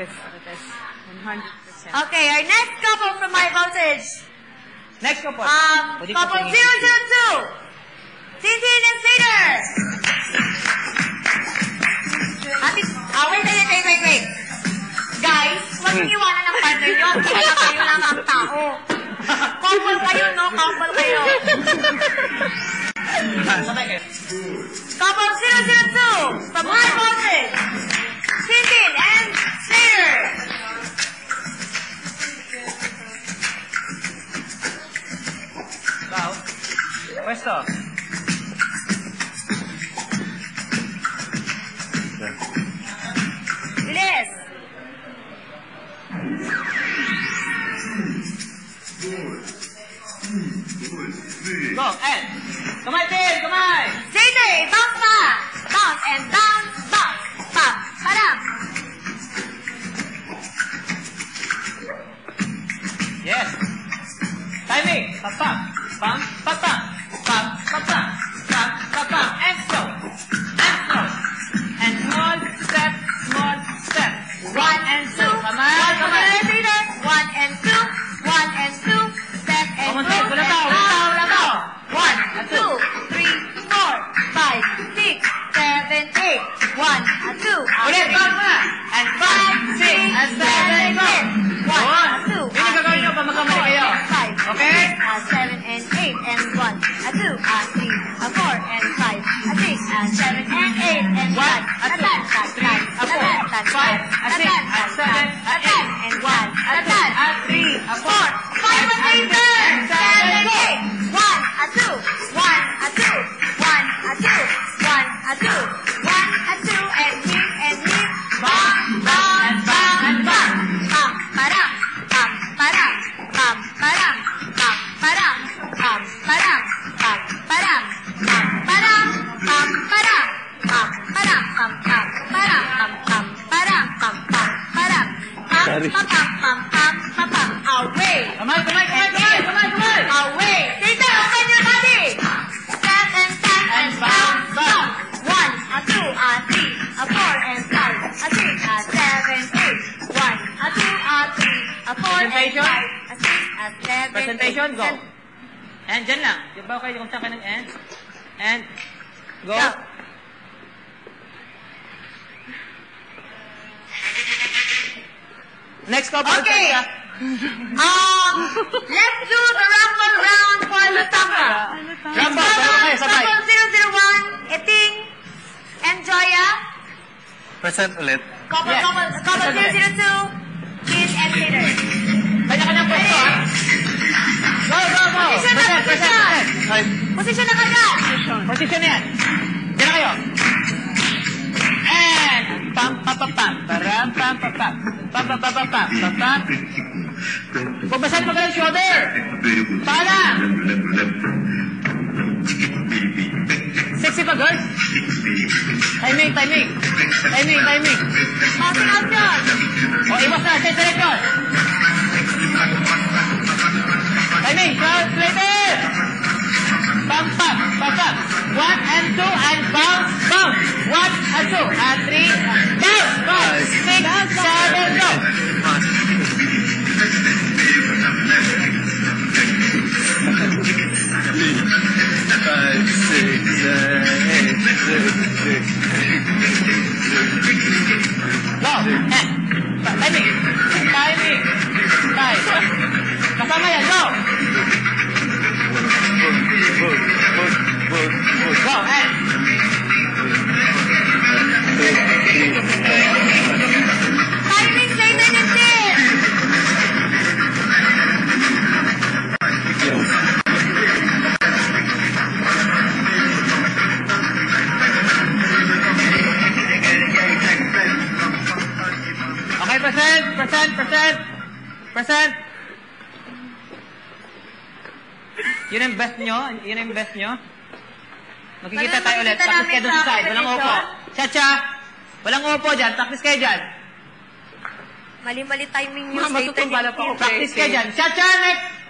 Lopez. 100%. Okay, our next couple from High Voltage. Next couple. Couple 002. Tintin and Slater. Wait. Guys, huwag yung iwanan ng partner nyo. Kaya kayo lang ang tao. Couple kayo, no? Couple kayo. Couple 002 from High Voltage. Tintin and Slater. Wow. Pwesto. Bilis. Go, and. Kamay, Tin! Kamay! Slater, bounce pa. Bounce and bounce, bounce. Pam, padam. Yes. Timing. Pam, pam. Pam, pam, pam. Pam, pam, pam. Pam, pam, pam. And slow. And slow. And small step, small step. 1 and 2. Kamay, kamay. 1 and 2. 1 and 2. Step and Come on, go. Tin. Wala tao. 1, 2, 3, 4, 5, 6, 7, 8. 1, 2, Ulit, count mo na. And 5, 6, and 7, go. 1, 2, Hindi gagawin nyo pa magkamali kayo. 5, Okay? 7 and 8 and 1, 2, 3, 4 and 5, 6, 7 and 8 and 1, 1, 2, 3, 4, 5, 6, 7, 8, and 1, 2, 3, 4, 5 and 8, 7, 8. 1, 2, 1, 2, 1, 2, 1, 2, 1, 2, 1, 2, and hit, bang, bang, bang, bang, pam, padam, pam, padam, pam, padam, pam, padam, pam, padam, pam, padam, pam, padam, pam, padam, pam, padam, pam, pam, padam, pam, pam, padam, pam, pam, padam, pam, pam, pam, pam, pam, pam, away. Kamay, kamay, kamay, kamay, kamay, kamay. Away. Later, open your body. Step and tap and bounce, bounce. 1, 2, 3, 4 and 5, 6, 7, 8. 1, 2, 3, 4 and 5, 6, 7, 8. Presentation, go. And dyan lang. Di ba kayo kung saan ka ng and? And, go. Next couple. Okay. Let's do the rumble round for Lutanga. Rumble, sabay, sabay. Couple 001, Eting, and Joya. Present ulit. Couple, Yes. couple 002, Kid and Peter. Kanya-kanyang pwesto, ha? Go, go, go. Position na, Present, present, present. Ay, Position na kagad. Position na yan. Diyan na kayo. And, pam, pam, pam, pam. Param, pam, pam, pam. Pam, pam, pam, pam, pam. Pam, pam. Pagbasan mo kayo yung shoulder. Pala. Sexy pa, girls. Timing, timing. Timing, timing. Passing out yun. O, iwas na. Set selection. Timing. Translated. Pam, pam, pam, pam. 1 and 2 and bounce, bounce. 1 and 2 and 3. Bounce, bounce. 6, 7, go. 5, 6, 7, 8. Go. And. Timing. Timing. Time. Kasama yan. Go. Go. And. Timing later than this. Okay, present. Yun ang best nyo? Makikita tayo ulit. Practice kayo doon sa side. Walang upo. Cha-cha. Walang upo dyan. Practice kayo dyan. Mali-mali timing yung Matutumbala pa ako. Practice kayo dyan. Cha-cha, next.